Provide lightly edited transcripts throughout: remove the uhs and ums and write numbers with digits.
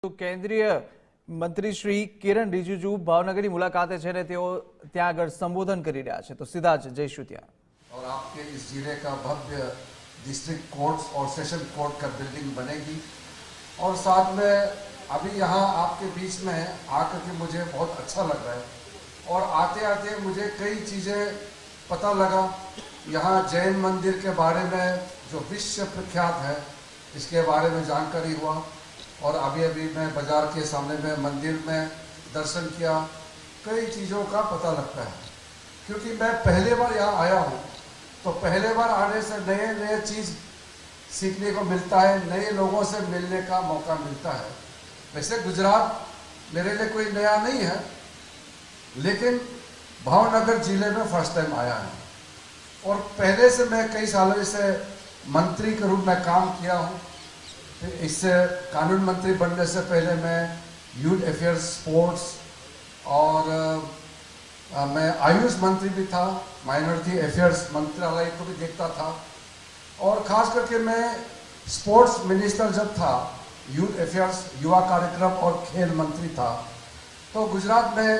તો કેન્દ્રીય મંત્રી શ્રી કિરણ રિજિજુ ભાવનગરની મુલાકાતે છે ને તેઓ ત્યાં આગળ સંબોધન કરી રહ્યા છે, તો સીધા જ જઈશું ત્યાં। और आपके इस जिले का भव्य डिस्ट्रिक्ट कोर्ट्स और सेशन कोर्ट का बिल्डिंग बनेगी और साथ में अभी यहाँ आपके बीच में आकर के मुझे बहुत अच्छा लग रहा है और आते आते मुझे कई चीज़ें पता लगा। यहाँ जैन मंदिर के बारे में जो विश्व प्रख्यात है इसके बारे में जानकारी हुआ और अभी अभी मैं बाजार के सामने में मंदिर में दर्शन किया। कई चीज़ों का पता लगता है क्योंकि मैं पहले बार यहाँ आया हूँ, तो पहले बार आने से नए नए चीज़ सीखने को मिलता है, नए लोगों से मिलने का मौका मिलता है। वैसे गुजरात मेरे लिए कोई नया नहीं है, लेकिन भावनगर जिले में फर्स्ट टाइम आया है और पहले से मैं कई सालों से मंत्री के रूप में काम किया हूँ। इससे कानून मंत्री बनने से पहले मैं यूथ अफेयर्स, स्पोर्ट्स और मैं आयुष मंत्री भी था, माइनॉरिटी अफेयर्स मंत्रालय को भी देखता था और ख़ास करके मैं स्पोर्ट्स मिनिस्टर जब था, यूथ अफेयर्स, युवा कार्यक्रम और खेल मंत्री था, तो गुजरात में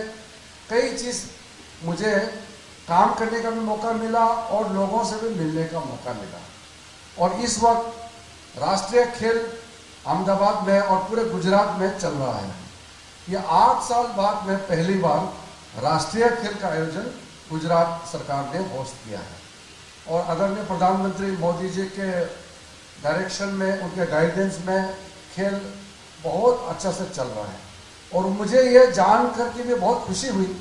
कई चीज़ मुझे काम करने का भी मौका मिला और लोगों से भी मिलने का मौका मिला। और इस वक्त राष्ट्रीय खेल अहमदाबाद में और पूरे गुजरात में चल रहा है। ये 8 साल बाद में पहली बार राष्ट्रीय खेल का आयोजन गुजरात सरकार ने होस्ट किया है और आदरणीय प्रधानमंत्री मोदी जी के डायरेक्शन में, उनके गाइडेंस में खेल बहुत अच्छा से चल रहा है। और मुझे ये जान करके भी बहुत खुशी हुई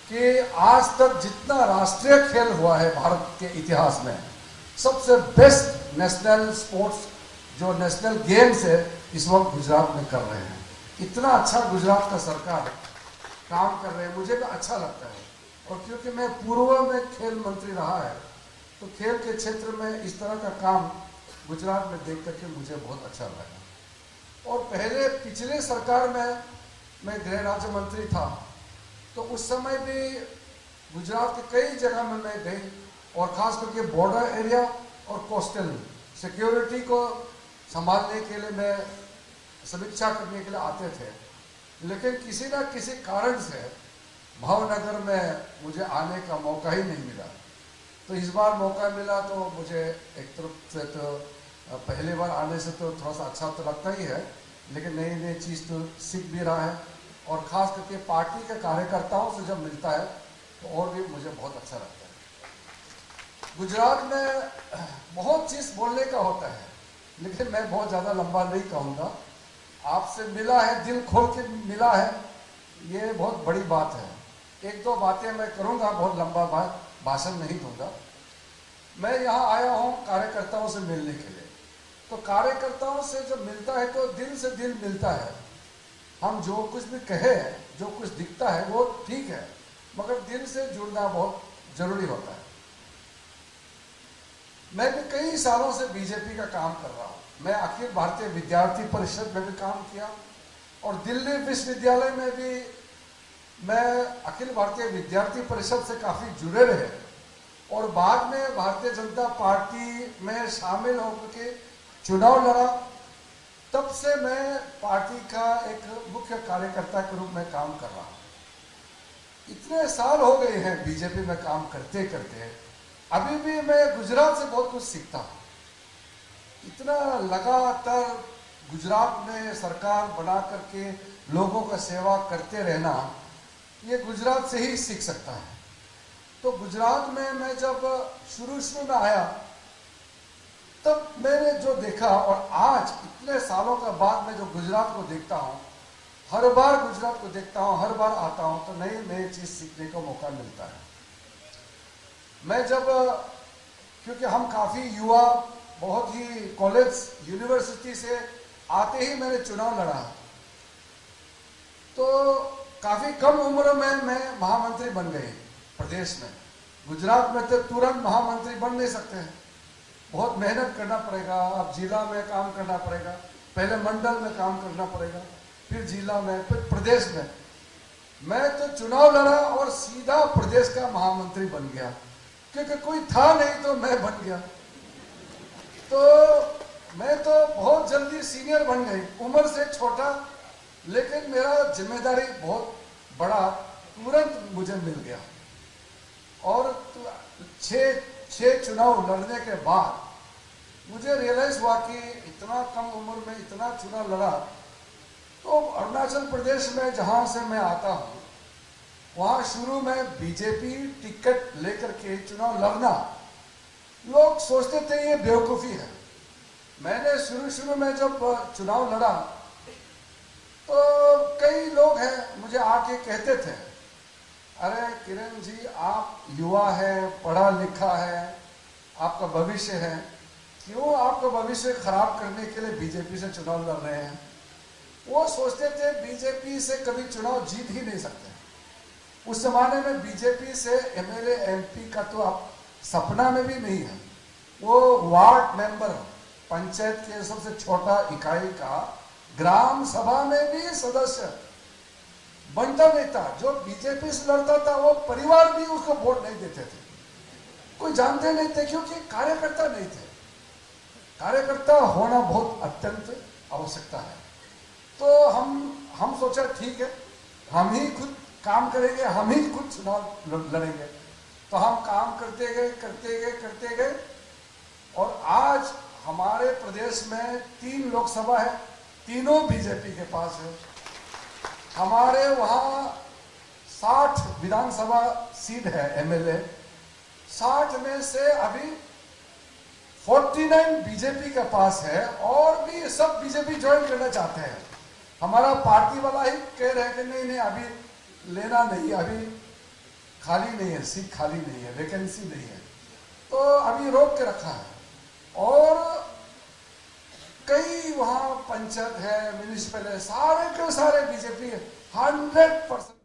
कि आज तक जितना राष्ट्रीय खेल हुआ है भारत के इतिहास में, सबसे बेस्ट नेशनल स्पोर्ट्स जो नेशनल गेम्स है इस वक्त गुजरात में कर रहे हैं। इतना अच्छा गुजरात का सरकार काम कर रहे हैं, मुझे भी अच्छा लगता है। और क्योंकि मैं पूर्व में खेल मंत्री रहा है, तो खेल के क्षेत्र में इस तरह का काम गुजरात में देख करके मुझे बहुत अच्छा लगा। और पहले पिछले सरकार में मैं गृह राज्य मंत्री था, तो उस समय भी गुजरात के कई जगह में मैं गई और ख़ास करके बॉर्डर एरिया और कोस्टल सिक्योरिटी को संभालने के लिए मैं समीक्षा करने के लिए आते थे, लेकिन किसी न किसी कारण से भावनगर में मुझे आने का मौका ही नहीं मिला। तो इस बार मौका मिला तो मुझे एक तरफ से तो पहली बार आने से तो थोड़ा सा अच्छा तो लगता ही है, लेकिन नई नई चीज़ तो सीख भी रहा है और ख़ास करके पार्टी के कार्यकर्ताओं से जब मिलता है तो और भी मुझे बहुत अच्छा लगता है। गुजरात में बहुत चीज़ बोलने का होता है, लेकिन मैं बहुत ज़्यादा लंबा नहीं कहूँगा। आपसे मिला है, दिल खोल के मिला है, ये बहुत बड़ी बात है। 1-2 बातें मैं करूँगा, बहुत लंबा भाषण नहीं दूंगा। मैं यहाँ आया हूँ कार्यकर्ताओं से मिलने के लिए, तो कार्यकर्ताओं से जब मिलता है तो दिल से दिल मिलता है। हम जो कुछ भी कहे, जो कुछ दिखता है वो ठीक है, मगर दिल से जुड़ना बहुत ज़रूरी होता है। मैं भी कई सालों से बीजेपी का काम कर रहा हूँ। मैं अखिल भारतीय विद्यार्थी परिषद में भी काम किया और दिल्ली विश्वविद्यालय में भी मैं अखिल भारतीय विद्यार्थी परिषद से काफ़ी जुड़े रहे और बाद में भारतीय जनता पार्टी में शामिल होकर के चुनाव लड़ा। तब से मैं पार्टी का एक मुख्य कार्यकर्ता के रूप में काम कर रहा हूँ। इतने साल हो गए हैं बीजेपी में काम करते करते, अभी भी मैं गुजरात से बहुत कुछ सीखता हूँ। इतना लगातार गुजरात में सरकार बना करके लोगों का सेवा करते रहना, ये गुजरात से ही सीख सकता है। तो गुजरात में मैं जब शुरू में आया तब मैंने जो देखा और आज इतने सालों के बाद मैं जो गुजरात को देखता हूँ, हर बार गुजरात को देखता हूँ, हर बार आता हूँ तो नई नई चीज़ सीखने का मौका मिलता है। मैं जब, क्योंकि हम काफ़ी युवा, बहुत ही कॉलेज यूनिवर्सिटी से आते ही मैंने चुनाव लड़ा, तो काफ़ी कम उम्र में मैं महामंत्री बन गई प्रदेश में। गुजरात में तो तुरंत महामंत्री बन नहीं सकते हैं, बहुत मेहनत करना पड़ेगा। अब जिला में काम करना पड़ेगा, पहले मंडल में काम करना पड़ेगा, फिर जिला में, फिर प्रदेश में। मैं तो चुनाव लड़ा और सीधा प्रदेश का महामंत्री बन गया, क्योंकि कोई था नहीं तो मैं बन गया। तो मैं तो बहुत जल्दी सीनियर बन गई, उम्र से छोटा, लेकिन मेरा जिम्मेदारी बहुत बड़ा तुरंत मुझे मिल गया। और छह चुनाव लड़ने के बाद मुझे रियलाइज हुआ कि इतना कम उम्र में इतना चुनाव लड़ा, तो अरुणाचल प्रदेश में जहां से मैं आता हूं, वहां शुरू में बीजेपी टिकट लेकर के चुनाव लड़ना, लोग सोचते थे ये बेवकूफी है। मैंने शुरू में जब चुनाव लड़ा तो कई लोग हैं मुझे आके कहते थे, अरे किरण जी आप युवा है, पढ़ा लिखा है, आपका भविष्य है, क्यों आपका भविष्य खराब करने के लिए बीजेपी से चुनाव लड़ रहे हैं। वो सोचते थे बीजेपी से कभी चुनाव जीत ही नहीं सकते। उस जमाने में बीजेपी से एमएलए एमपी का तो आप सपना में भी नहीं है। वो वार्ड मेंबर, पंचायत के सबसे छोटा इकाई का ग्राम सभा में भी सदस्य बनता नहीं था। जो बीजेपी से लड़ता था वो परिवार भी उसको वोट नहीं देते थे, कोई जानते नहीं थे, क्योंकि कार्यकर्ता नहीं थे। कार्यकर्ता होना बहुत अत्यंत आवश्यकता है। तो हम सोचा ठीक है, हम ही खुद काम करेंगे, हम ही खुद चुनाव लड़ेंगे। तो हम काम करते गए और आज हमारे प्रदेश में 3 लोकसभा है, तीनों बीजेपी के पास है। हमारे वहां 60 विधानसभा सीट है एमएलए, 60 में से अभी 49 बीजेपी के पास है, और भी सब बीजेपी ज्वाइन करना चाहते हैं। हमारा पार्टी वाला ही कह रहे हैं कि नहीं अभी लेना नहीं, अभी खाली नहीं है, सीट खाली नहीं है, वैकेंसी नहीं है, तो अभी रोक के रखा है। और कई वहां पंचायत है, म्यूनिसिपल है, सारे के सारे बीजेपी 100%